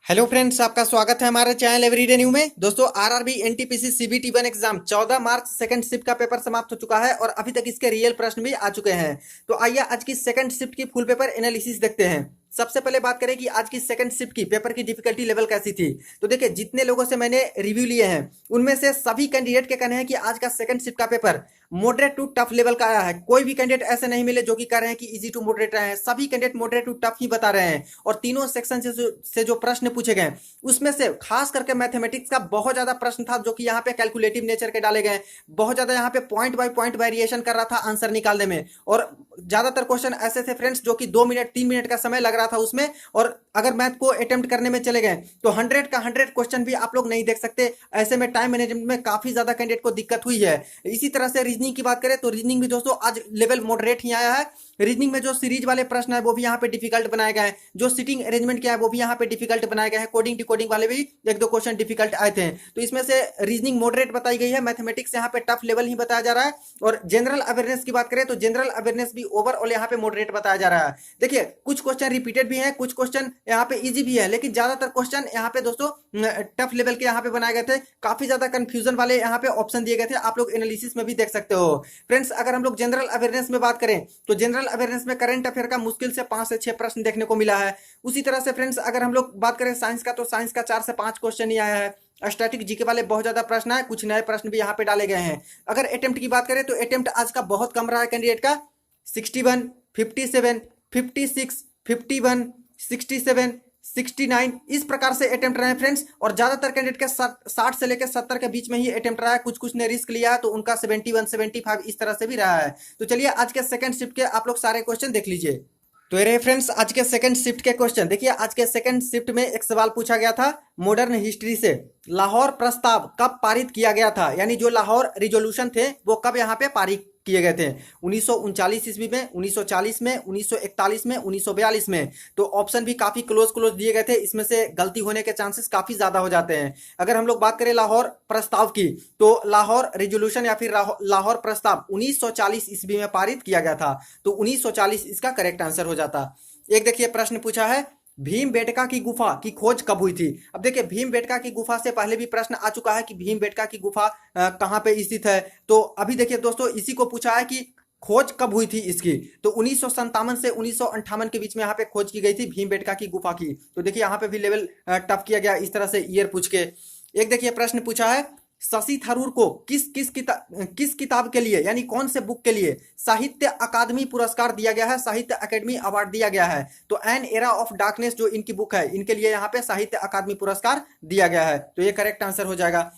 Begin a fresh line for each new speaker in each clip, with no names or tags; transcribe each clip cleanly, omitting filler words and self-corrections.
Hello friends, आपका स्वागत है हमारे चैनल एवरीडे न्यू में। दोस्तों, आरआरबी एनटीपीसी सीबीटी 1 एग्जाम 14 मार्च सेकंड शिफ्ट का पेपर समाप्त हो चुका है और अभी तक इसके रियल प्रश्न भी आ चुके हैं। तो आइए आज की सेकंड शिफ्ट की फुल पेपर एनालिसिस देखते हैं। सबसे पहले बात करें कि आज की सेकंड शिफ्ट की पेपर की डिफिकल्टी लेवल कैसी थी। तो देखिए, जितने लोगों से मैंने रिव्यू लिए हैं उनमें से सभी कैंडिडेट के कहने हैं कि आज का सेकंड शिफ्ट का paper moderate to tough level का आया है। कोई भी कैंडिडेट ऐसे नहीं मिले जो कि कह रहे हैं कि इजी टू मॉडरेट रहे हैं। सभी कैंडिडेट मॉडरेट टू टफ ही बता रहे हैं और तीनों सेक्शन से जो प्रश्न पूछे गए उसमें से खास करके मैथमेटिक्स का बहुत ज्यादा प्रश्न था जो कि यहाँ पे कैलकुलेटिव नेचर के डाले गए। बहुत ज्यादा यहाँ पे पॉइंट बाय पॉइंट वेरिएशन कर रहा था आंसर निकालने में और ज्यादातर क्वेश्चन ऐसे थे फ्रेंड्स जो कि 2 मिनट 3 मिनट का समय लग रहा था उसमें। और अगर मैथ को अटेम्प्ट करने में चले गए तो 100 का 100 क्वेश्चन भी आप लोग नहीं देख सकते। ऐसे में टाइम मैनेजमेंट में काफी ज्यादा कैंडिडेट को दिक्कत हुई है। इसी तरह से रीजनिंग की बात करें तो रीजनिंग भी दोस्तों आज लेवल मॉडरेट ही आया है। रीजनिंग में जो सीरीज वाले प्रश्न है वो भी यहाँ पे डिफिकल्ट बनाए गए हैं। जो सिटिंग अरेंजमेंट किया है वो भी यहाँ पे डिफिकल्ट बनाए गए हैं। कोडिंग डिकोडिंग वाले भी एक दो क्वेश्चन डिफिकल्ट आए थे। तो इसमें से रीजनिंग मॉडरेट बताई गई है, मैथमेटिक्स यहाँ पे टफ लेवल ही बताया जा रहा है। और जनरल अवेयरनेस की बात करें तो जनरल अवेयरनेस भी ओवरऑल यहाँ पे मॉडरेट बताया जा रहा है। देखिए, कुछ क्वेश्चन रिपीटेड भी हैं, कुछ क्वेश्चन यहाँ पे इजी भी है, लेकिन ज्यादातर क्वेश्चन यहाँ पे दोस्तों टफ लेवल के यहाँ पे बनाए गए थे। काफी ज्यादा कंफ्यूजन वाले यहाँ पे ऑप्शन दिए गए थे, आप लोग एनालिसिस में भी देख सकते हो। फ्रेंड्स, अगर हम लोग जनरल अवेयरनेस में बात करें तो जनरल अवेयरनेस में करंट अफेयर का मुश्किल से 5 से 6 प्रश्न देखने को मिला है। उसी तरह से फ्रेंड्स, अगर हम लोग बात करें साइंस का तो साइंस का 4 से 5 क्वेश्चन ही आया है। स्टैटिक जीके वाले बहुत ज्यादा प्रश्न है, कुछ नए प्रश्न भी यहाँ पे डाले गए हैं। अगर अटेम्प्ट की बात करें तो अटेम्प्ट आज का बहुत कम रहा है कैंडिडेट का। 61, 57, 56, 51, 67, 69 इस प्रकार से अटेम्प्ट रहे हैं फ्रेंड्स। और ज्यादातर कैंडिडेट के 60 से लेकर 70 के बीच में ही अटेम्प्ट रहा है। कुछ कुछ ने रिस्क लिया है तो उनका 71, 75 इस तरह से भी रहा है। तो चलिए आज के सेकंड शिफ्ट के आप लोग सारे क्वेश्चन देख लीजिए। तो ये रहे फ्रेंड्स आज के सेकंड शिफ्ट के क्वेश्चन। देखिए, आज के सेकंड शिफ्ट में एक सवाल पूछा गया था मॉडर्न हिस्ट्री से। लाहौर प्रस्ताव कब पारित किया गया था, यानी जो लाहौर रिजोल्यूशन थे वो कब यहाँ पे पारित किए गए थे। 1939 ईस्वी में, 1940 में, 1941 में, 1942 में। तो ऑप्शन भी काफी क्लोज क्लोज दिए गए थे, इसमें से गलती होने के चांसेस काफी ज्यादा हो जाते हैं। अगर हम लोग बात करें लाहौर प्रस्ताव की तो लाहौर रिजोल्यूशन या फिर लाहौर प्रस्ताव 1940 ईस्वी में पारित किया गया था। तो 1940 इसका करेक्ट आंसर हो जाता। एक देखिए प्रश्न पूछा है भीमबेटका की गुफा की खोज कब हुई थी। अब देखिए, भीमबेटका की गुफा से पहले भी प्रश्न आ चुका है कि भीमबेटका की गुफा कहाँ पे स्थित है। तो अभी देखिए दोस्तों, इसी को पूछा है कि खोज कब हुई थी इसकी। तो 1957 से 1958 के बीच में यहाँ पे खोज की गई थी भीमबेटका की गुफा की। तो देखिए, यहाँ पे भी लेवल टफ किया गया इस तरह से ईयर पूछ के। एक देखिए प्रश्न पूछा है शशि थरूर को किस किताब के लिए, यानी कौन से बुक के लिए साहित्य अकादमी पुरस्कार दिया गया है, साहित्य अकेडमी अवार्ड दिया गया है। तो एन एरा ऑफ डार्कनेस जो इनकी बुक है, इनके लिए यहाँ पे साहित्य अकादमी पुरस्कार दिया गया है। तो ये करेक्ट आंसर हो जाएगा।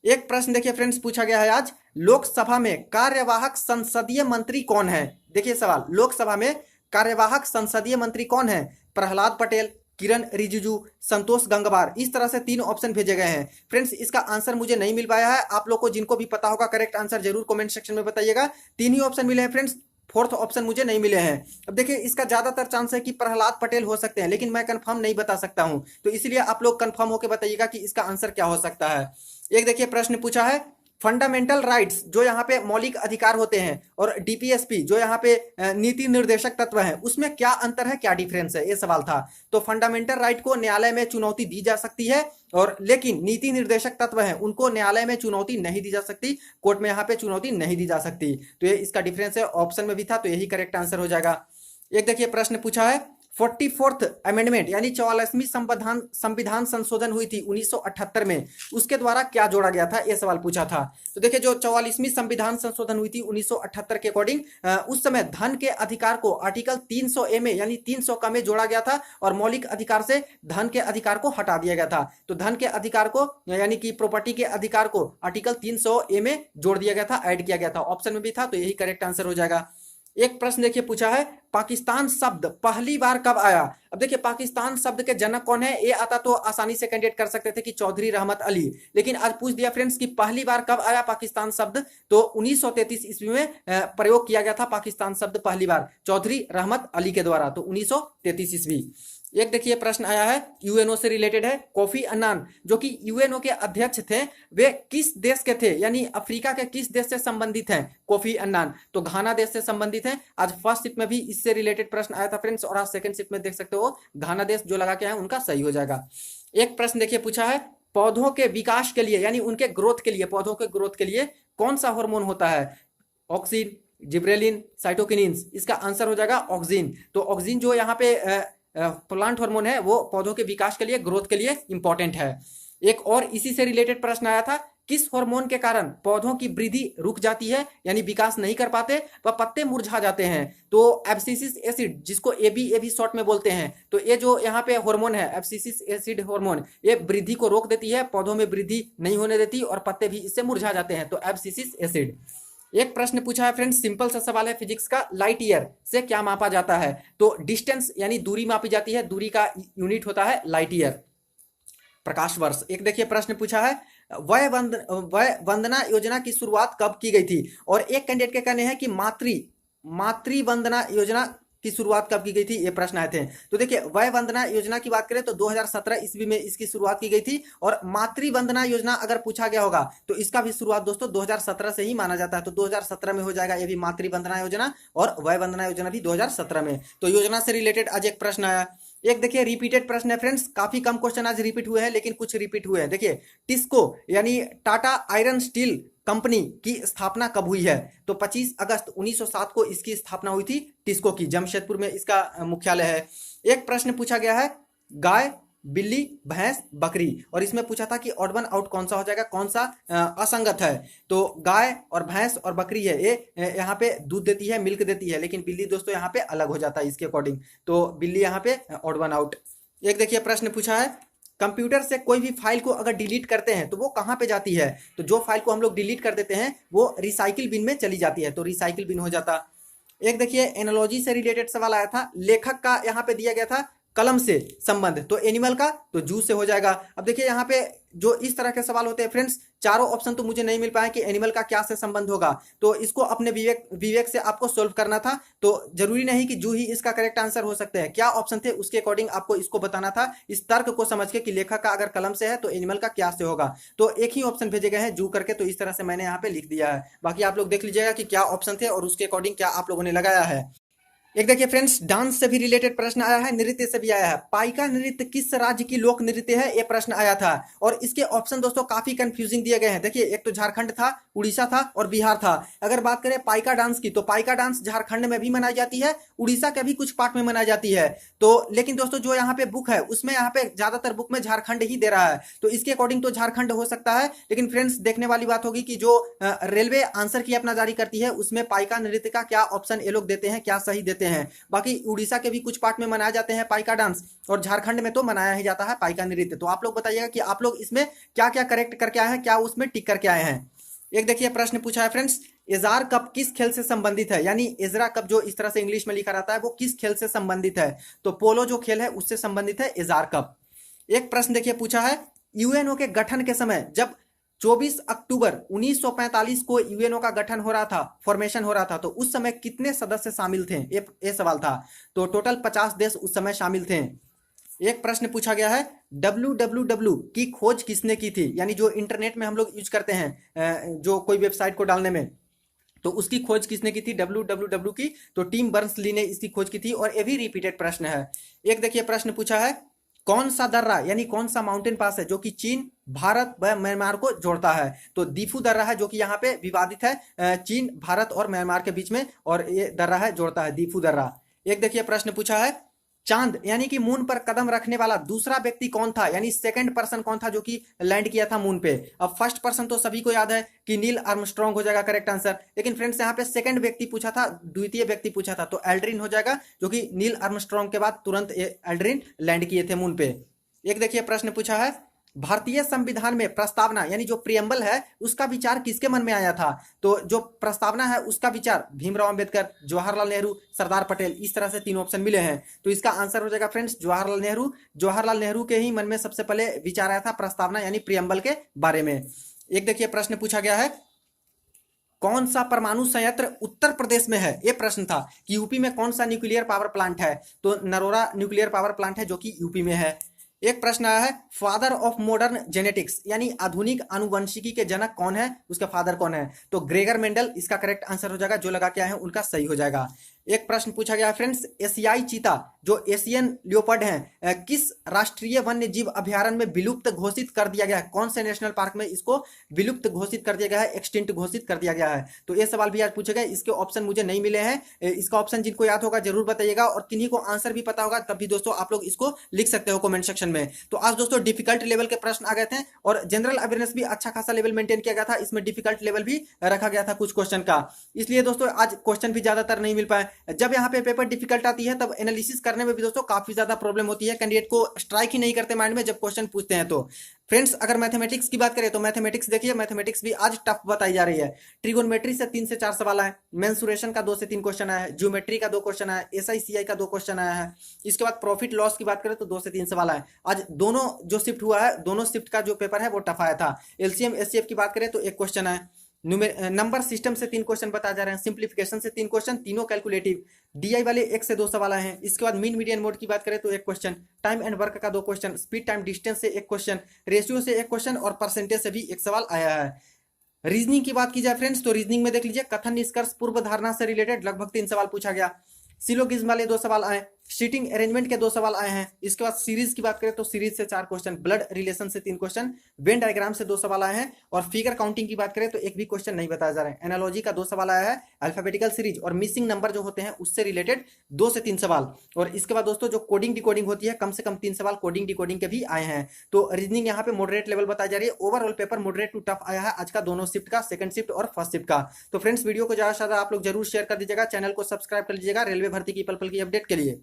एक प्रश्न देखिए फ्रेंड्स पूछा गया है आज, लोकसभा में कार्यवाहक संसदीय मंत्री कौन है। देखिए सवाल, लोकसभा में कार्यवाहक संसदीय मंत्री कौन है। प्रहलाद पटेल, किरण रिजिजू, संतोष गंगवार, इस तरह से 3 ऑप्शन भेजे गए हैं। फ्रेंड्स, इसका आंसर मुझे नहीं मिल पाया है। आप लोग को जिनको भी पता होगा करेक्ट आंसर जरूर कमेंट सेक्शन में बताइएगा। 3 ही ऑप्शन मिले हैं फ्रेंड्स, फोर्थ ऑप्शन मुझे नहीं मिले हैं। अब देखिए, इसका ज्यादातर चांस है कि प्रहलाद पटेल हो सकते हैं, लेकिन मैं कंफर्म नहीं बता सकता हूं। तो इसलिए आप लोग कंफर्म होकर बताइएगा कि इसका आंसर क्या हो सकता है। एक देखिए प्रश्न पूछा है फंडामेंटल राइट्स जो यहाँ पे मौलिक अधिकार होते हैं और डीपीएसपी जो यहाँ पे नीति निर्देशक तत्व है, उसमें क्या अंतर है, क्या डिफरेंस है, ये सवाल था। तो फंडामेंटल राइट को न्यायालय में चुनौती दी जा सकती है और लेकिन नीति निर्देशक तत्व है उनको न्यायालय में चुनौती नहीं दी जा सकती, कोर्ट में यहाँ पे चुनौती नहीं दी जा सकती। तो ये इसका डिफरेंस है, ऑप्शन में भी था, तो यही करेक्ट आंसर हो जाएगा। एक देखिए प्रश्न पूछा है 44th अमेंडमेंट यानी 44वीं संविधान संशोधन हुई थी 1978 में, उसके द्वारा क्या जोड़ा गया था, यह सवाल पूछा था। तो देखिए, जो 44वीं संविधान संशोधन हुई थी 1978 के अकॉर्डिंग, उस समय धन के अधिकार को आर्टिकल 300A में यानी 300 का में जोड़ा गया था और मौलिक अधिकार से धन के अधिकार को हटा दिया गया था। तो धन के अधिकार को यानी कि प्रॉपर्टी के अधिकार को आर्टिकल 300A में जोड़ दिया गया था, ऐड किया गया था, ऑप्शन में भी था, तो यही करेक्ट आंसर हो जाएगा। एक प्रश्न देखिए पूछा है पाकिस्तान शब्द पहली बार कब आया। अब देखिए, पाकिस्तान शब्द के जनक कौन है, ये आता तो आसानी से कैंडिडेट कर सकते थे कि चौधरी रहमत अली, लेकिन आज पूछ दिया फ्रेंड्स कि पहली बार कब आया पाकिस्तान शब्द। तो 1933 ईस्वी में प्रयोग किया गया था पाकिस्तान शब्द पहली बार चौधरी रहमत अली के द्वारा। तो 1933 ईस्वी। एक देखिए प्रश्न आया है यूएनओ से रिलेटेड है, कोफी अन्नान जो कि यूएनओ के अध्यक्ष थे वे किस देश के थे, यानी अफ्रीका के किस देश से संबंधित हैं कोफी अन्नान। तो घाना देश से संबंधित हैं। आज फर्स्ट शिफ्ट में भी इससे रिलेटेड प्रश्न आया था फ्रेंड्स और आज सेकंड शिफ्ट में देख सकते हो घाना देश जो लगा के आए उनका सही हो जाएगा। एक प्रश्न देखिए पूछा है, पौधों के विकास के लिए यानी उनके ग्रोथ के लिए, पौधों के ग्रोथ के लिए कौन सा हार्मोन होता है? Auxin, gibberellin, cytokinins. इसका आंसर हो जाएगा ऑक्सीन। तो ऑक्सीन जो यहाँ पे प्लांट हार्मोन है वो पौधों के विकास के लिए, ग्रोथ के लिए इंपॉर्टेंट है। एक और इसी से रिलेटेड प्रश्न आया था, किस हार्मोन के कारण पौधों की वृद्धि रुक जाती है यानी विकास नहीं कर पाते व पत्ते मुरझा जाते हैं? तो एब्सिसिक एसिड, जिसको एबी शॉर्ट में बोलते हैं, तो ये जो यहाँ पे हार्मोन है एब्सिसिक एसिड हार्मोन, ये वृद्धि को रोक देती है, पौधों में वृद्धि नहीं होने देती और पत्ते भी इससे मुरझा जाते हैं। तो एब्सिसिक एसिड। एक प्रश्न पूछा है फ्रेंड्स, सिंपल सा सवाल है फिजिक्स का, लाइट ईयर से क्या मापा जाता है? तो डिस्टेंस यानी दूरी मापी जाती है, दूरी का यूनिट होता है लाइट ईयर, प्रकाश वर्ष। एक देखिए प्रश्न पूछा है, वय वंदना योजना की शुरुआत कब की गई थी? और एक कैंडिडेट के कहने हैं कि मातृ वंदना योजना की शुरुआत कब की गई थी, ये प्रश्न आए थे। तो देखिए वय वंदना योजना की बात करें तो 2017 ईस्वी में इसकी शुरुआत की गई थी, और मातृ वंदना योजना अगर पूछा गया होगा तो इसका भी शुरुआत दोस्तों 2017 से ही माना जाता है। तो 2017 में हो जाएगा ये भी मातृ वंदना योजना, और वय वंदना योजना भी 2017 में। तो योजना से रिलेटेड आज एक प्रश्न आया। एक देखिए रिपीटेड प्रश्न है फ्रेंड्स, काफी कम क्वेश्चन आज रिपीट हुए हैं लेकिन कुछ रिपीट हुए हैं। देखिए टिस्को यानी टाटा आयरन स्टील कंपनी की स्थापना कब हुई है? तो 25 अगस्त 1907 को इसकी स्थापना हुई थी टिस्को की, जमशेदपुर में इसका मुख्यालय है। एक प्रश्न पूछा गया है, गाय, बिल्ली, भैंस, बकरी, और इसमें पूछा था कि ऑड वन आउट कौन सा हो जाएगा, कौन सा असंगत है? तो गाय और भैंस और बकरी है, ये यहाँ पे दूध देती है, मिल्क देती है, लेकिन बिल्ली दोस्तों यहाँ पे अलग हो जाता है इसके अकॉर्डिंग, तो बिल्ली यहाँ पे ऑड वन आउट। एक देखिए प्रश्न पूछा है, कंप्यूटर से कोई भी फाइल को अगर डिलीट करते हैं तो वो कहाँ पे जाती है? तो जो फाइल को हम लोग डिलीट कर देते हैं वो रिसाइकिल बिन में चली जाती है, तो रिसाइकिल बिन हो जाता। एक देखिए एनालॉजी से रिलेटेड सवाल आया था, लेखक का यहाँ पे दिया गया था कलम से संबंध, तो एनिमल का तो जू से हो जाएगा। अब देखिए यहाँ पे जो इस तरह के सवाल होते हैं फ्रेंड्स, चारों ऑप्शन तो मुझे नहीं मिल पाए कि एनिमल का क्या से संबंध होगा, तो इसको अपने विवेक से आपको सोल्व करना था। तो जरूरी नहीं कि जू ही इसका करेक्ट आंसर हो सकते हैं, क्या ऑप्शन थे उसके अकॉर्डिंग आपको इसको बताना था, इस तर्क को समझ के कि लेखक का अगर कलम से है तो एनिमल का क्या से होगा। तो एक ही ऑप्शन भेजे गए हैं जू करके, तो इस तरह से मैंने यहाँ पे लिख दिया है। बाकी आप लोग देख लीजिएगा कि क्या ऑप्शन थे और उसके अकॉर्डिंग क्या आप लोगों ने लगाया है। एक देखिए फ्रेंड्स, डांस से भी रिलेटेड प्रश्न आया है, नृत्य से भी आया है। पाइका नृत्य किस राज्य की लोक नृत्य है, ये प्रश्न आया था, और इसके ऑप्शन दोस्तों काफी कंफ्यूजिंग दिए गए हैं। देखिए एक तो झारखंड था, उड़ीसा था और बिहार था। अगर बात करें पाइका डांस की, तो पाइका डांस झारखंड में भी मनाई जाती है, उड़ीसा के भी कुछ पार्ट में मनाई जाती है। तो लेकिन दोस्तों जो यहाँ पे बुक है उसमें यहाँ पे ज्यादातर बुक में झारखंड ही दे रहा है, तो इसके अकॉर्डिंग तो झारखंड हो सकता है। लेकिन फ्रेंड्स देखने वाली बात होगी कि जो रेलवे आंसर की अपना जारी करती है उसमें पाइका नृत्य का क्या ऑप्शन ये लोग देते हैं, क्या सही देते हैं। बाकी उड़ीसा के भी कुछ पार्ट में मनाए जाते हैं पाइका डांस, और झारखंड में तो मनाया ही जाता है पाइका नृत्य। तो आप लोग बताइएगा कि आप लोग इसमें क्या क्या करेक्ट करके आए हैं, क्या उसमें टिक करके आए हैं। एक देखिए प्रश्न पूछा है फ्रेंड्स, एजार कप किस खेल से संबंधित है, यानी एजरा कप जो इस तरह से इंग्लिश में लिखा रहता है वो किस खेल से संबंधित है? तो पोलो जो खेल है उससे संबंधित है एजार कप। एक प्रश्न देखिए पूछा है, यूएनओ के गठन के समय जब 24 अक्टूबर 1945 को यूएनओ का गठन हो रहा था, फॉर्मेशन हो रहा था, तो उस समय कितने सदस्य शामिल थे, ये सवाल था। तो टोटल 50 देश उस समय शामिल थे। एक प्रश्न पूछा गया है, www की खोज किसने की थी, यानी जो इंटरनेट में हम लोग यूज करते हैं जो कोई वेबसाइट को डालने में, तो उसकी खोज किसने की थी www की? तो टिम बर्नर्स ली ने इसकी खोज की थी, और ये भी रिपीटेड प्रश्न है। एक देखिए प्रश्न पूछा है, कौन सा दर्रा यानी कौन सा माउंटेन पास है जो कि चीन, भारत व म्यांमार को जोड़ता है? तो दीफू दर्रा है जो कि यहाँ पे विवादित है चीन, भारत और म्यांमार के बीच में, और ये दर्रा है जोड़ता है दीफू दर्रा। एक देखिए प्रश्न पूछा है, चांद यानी कि मून पर कदम रखने वाला दूसरा व्यक्ति कौन था, यानी सेकंड पर्सन कौन था जो कि लैंड किया था मून पे? अब फर्स्ट पर्सन तो सभी को याद है कि नील आर्मस्ट्रॉन्ग हो जाएगा करेक्ट आंसर, लेकिन फ्रेंड्स यहाँ पे सेकंड व्यक्ति पूछा था, द्वितीय व्यक्ति पूछा था, तो एल्ड्रिन हो जाएगा, जो कि नील आर्मस्ट्रॉन्ग के बाद तुरंत एल्ड्रिन लैंड किए थे मून पे। एक देखिए प्रश्न पूछा है, भारतीय संविधान में प्रस्तावना यानी जो प्रियम्बल है उसका विचार किसके मन में आया था? तो जो प्रस्तावना है उसका विचार भीमराव अंबेडकर, जवाहरलाल नेहरू, सरदार पटेल, इस तरह से तीन ऑप्शन मिले हैं। तो इसका आंसर हो जाएगा फ्रेंड्स जवाहरलाल नेहरू। जवाहरलाल नेहरू के ही मन में सबसे पहले विचार आया था प्रस्तावना यानी प्रियम्बल के बारे में। एक देखिए प्रश्न पूछा गया है, कौन सा परमाणु संयंत्र उत्तर प्रदेश में है? ये प्रश्न था कि यूपी में कौन सा न्यूक्लियर पावर प्लांट है? तो नरोरा न्यूक्लियर पावर प्लांट है जो कि यूपी में है। एक प्रश्न आया है, फादर ऑफ मॉडर्न जेनेटिक्स यानी आधुनिक आनुवंशिकी के जनक कौन है, उसका फादर कौन है? तो ग्रेगर मेंडल इसका करेक्ट आंसर हो जाएगा, जो लगा के आए हैं उनका सही हो जाएगा। एक प्रश्न पूछा गया है फ्रेंड्स, एशियाई चीता जो एशियन लियोपर्ड है किस राष्ट्रीय वन्य जीव अभ्यारण्य में विलुप्त घोषित कर दिया गया है? कौन से नेशनल पार्क में इसको विलुप्त घोषित कर दिया गया है, एक्सटिंक्ट घोषित कर दिया गया है? तो ये सवाल भी आज पूछे गए, इसके ऑप्शन मुझे नहीं मिले हैं। इसका ऑप्शन जिनको याद होगा जरूर बताइएगा, और किन्हीं को आंसर भी पता होगा तब भी दोस्तों आप लोग इसको लिख सकते हो कमेंट सेक्शन में। तो आज दोस्तों डिफिकल्ट लेवल के प्रश्न आ गए थे, और जनरल अवेयरनेस भी अच्छा खासा लेवल मेंटेन किया गया था, इसमें डिफिकल्ट लेवल भी रखा गया था कुछ क्वेश्चन का, इसलिए दोस्तों आज क्वेश्चन भी ज्यादातर नहीं मिल पाए। जब यहाँ पे पेपर डिफिकल्ट आती है तब एनालिसिस करने में भी दोस्तों काफी ज्यादा प्रॉब्लम होती है, कैंडिडेट को स्ट्राइक ही नहीं करते माइंड में जब क्वेश्चन पूछते हैं। तो फ्रेंड्स अगर मैथमेटिक्स की बात करें तो मैथमेटिक्स देखिए, मैथमेटिक्स भी आज टफ बताई जा रही है। ट्रिगोनोमेट्री से 3 से 4 सवाल आए, मेंसुरेशन का 2 से 3 क्वेश्चन आया है, ज्योमेट्री का 2 क्वेश्चन आया, एसआईसीआई का 2 क्वेश्चन आया है। इसके बाद प्रॉफिट लॉस की बात करें तो 2 से 3 सवाल आए। आज दोनों जो शिफ्ट हुआ है, दोनों शिफ्ट का जो पेपर है वो टफ आया था। एलसीएम एचसीएफ की बात करें तो 1 क्वेश्चन आया, नंबर सिस्टम से 3 क्वेश्चन बताए जा रहे हैं, सिंप्लीफिकेशन से 3 क्वेश्चन, तीनों कैलकुलेटिव। डीआई वाले 1 से 2 सवाल आए हैं। इसके बाद मीन मीडियन मोड की बात करें तो 1 क्वेश्चन, टाइम एंड वर्क का 2 क्वेश्चन, स्पीड टाइम डिस्टेंस से 1 क्वेश्चन, रेशियो से 1 क्वेश्चन और परसेंटेज से भी 1 सवाल आया है। रीजनिंग की बात की जाए फ्रेंड्स तो रीजनिंग में देख लीजिए, कथन निष्कर्ष पूर्व धारणा से रिलेटेड लगभग 3 सवाल पूछा गया, सिलोगिज्म वाले 2 सवाल आए, सीटिंग अरेंजमेंट के 2 सवाल आए हैं। इसके बाद सीरीज की बात करें तो सीरीज से 4 क्वेश्चन, ब्लड रिलेशन से 3 क्वेश्चन, वेन डायग्राम से 2 सवाल आए हैं, और फिगर काउंटिंग की बात करें तो 1 भी क्वेश्चन नहीं बताया जा रहा है। एनालॉजी का 2 सवाल आया है, अल्फाबेटिकल सीरीज और मिसिंग नंबर जो होते हैं उससे रिलेटेड 2 से 3 सवाल, और इसके बाद दोस्तों जो कोडिंग डिकोडिंग होती है कम से कम 3 सवाल कोडिंग डिकोडिंग के भी आए हैं। तो रीजनिंग यहाँ पे मॉडरेट लेवल बताई जा रही है। Overall paper moderate to tough आया है आज का, दोनों शिफ्ट का, सेकंड शिफ्ट और फर्स्ट शिफ्ट का। तो फ्रेंड्स वीडियो को ज्यादा से ज्यादा आप लोग जरूर शेयर कर दीजिएगा, चैनल को सब्सक्राइब कर लीजिएगा रेलवे भर्ती की पल पल की अपडेट के लिए।